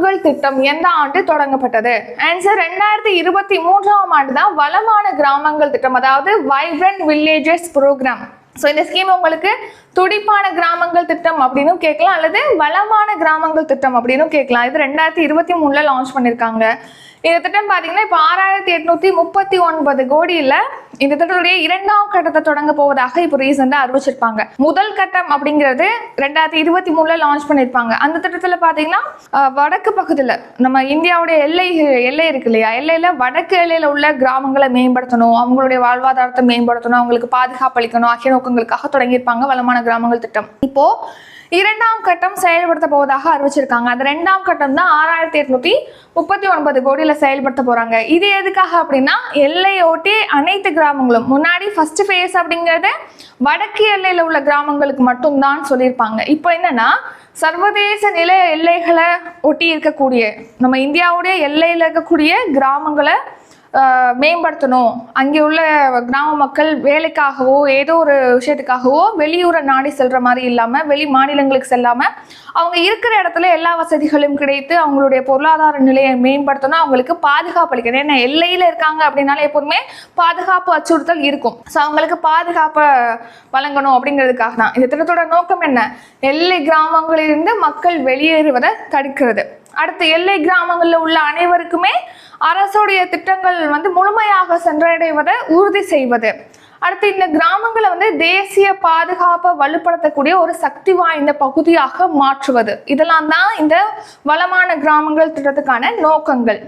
கிராமங்கள் திட்டம் எந்த ஆண்டு தொடங்கப்பட்டது? ஆன்சர் 2023ஆம் ஆண்டு தான் வளமான கிராமங்கள் திட்டம், அதாவது வைப்ரண்ட் வில்லேஜஸ் ப்ரோக்ராம். ஸோ இந்த ஸ்கீம் உங்களுக்கு துடிப்பான கிராமங்கள் திட்டம் அப்படின்னு கேட்கலாம், அல்லது வளமான கிராமங்கள் திட்டம் அப்படின்னு கேட்கலாம். இது 2023 லான்ச் பண்ணியிருக்காங்க. இந்த திட்டம் பார்த்தீங்கன்னா இப்போ 6839 கோடியில் இந்த திட்டத்துடைய 2ஆம் கட்டத்தை தொடங்க போவதாக இப்போ ரீசெண்டாக அறிவிச்சிருப்பாங்க. முதல் கட்டம் அப்படிங்கிறது 2023 லான்ச் பண்ணியிருப்பாங்க. அந்த திட்டத்தில் பார்த்தீங்கன்னா வடக்கு பகுதியில் நம்ம இந்தியாவுடைய எல்லை இருக்கு இல்லையா, எல்லையில் வடக்கு எல்லையில் உள்ள கிராமங்களை மேம்படுத்தணும், அவங்களுடைய வாழ்வாதாரத்தை மேம்படுத்தணும், அவங்களுக்கு பாதுகாப்பு அளிக்கணும் ஆகிய நோக்கங்களுக்காக தொடங்கியிருப்பாங்க வளமான கிராமங்கள் திட்டம். இப்போ 2ஆம் கட்டம் செயல்படுத்த போவதாக அறிவிச்சிருக்காங்க. அந்த 2ஆம் கட்டம் தான் 6839 கோடியில் செயல்படுத்த போறாங்க. இது எதுக்காக அப்படின்னா எல்லையோட்டி அனைத்து கிராமங்களும், முன்னாடி ஃபர்ஸ்ட் ஃபேஸ் அப்படிங்கிறது வடக்கு எல்லையில உள்ள கிராமங்களுக்கு மட்டும்தான் சொல்லியிருப்பாங்க. இப்போ என்னன்னா சர்வதேச நில எல்லைகளை ஒட்டி இருக்கக்கூடிய நம்ம இந்தியாவுடைய எல்லையில இருக்கக்கூடிய கிராமங்களை மேம்படுத்தணும். அங்கே உள்ள கிராம மக்கள் வேலைக்காகவோ ஏதோ ஒரு விஷயத்துக்காகவோ வெளியூரை நாடி செல்ற மாதிரி இல்லாமல், வெளி மாநிலங்களுக்கு செல்லாமல் அவங்க இருக்கிற இடத்துல எல்லா வசதிகளும் கிடைத்து அவங்களுடைய பொருளாதார நிலையை மேம்படுத்தணும், அவங்களுக்கு பாதுகாப்பு அளிக்கணும். ஏன்னா எல்லையில் இருக்காங்க அப்படின்னால எப்போதுமே பாதுகாப்பு அச்சுறுத்தல் இருக்கும். ஸோ அவங்களுக்கு பாதுகாப்பை வழங்கணும் அப்படிங்கிறதுக்காக தான் இந்த திட்டத்தோட நோக்கம். என்ன? எல்லை கிராமங்களிலிருந்து மக்கள் வெளியேறுவதை தடுக்கிறது. அடுத்து எல்லை கிராமங்களில் உள்ள அனைவருக்குமே அரசுடைய திட்டங்கள் முழுமையாக சென்றடைவதை உறுதி செய்வது. அடுத்து இந்த கிராமங்களை தேசிய பாதுகாப்பை வலுப்படுத்தக்கூடிய ஒரு சக்தி வாய்ந்த பகுதியாக மாற்றுவது. இதெல்லாம் தான் இந்த வளமான கிராமங்கள் திட்டத்துக்கான நோக்கங்கள்.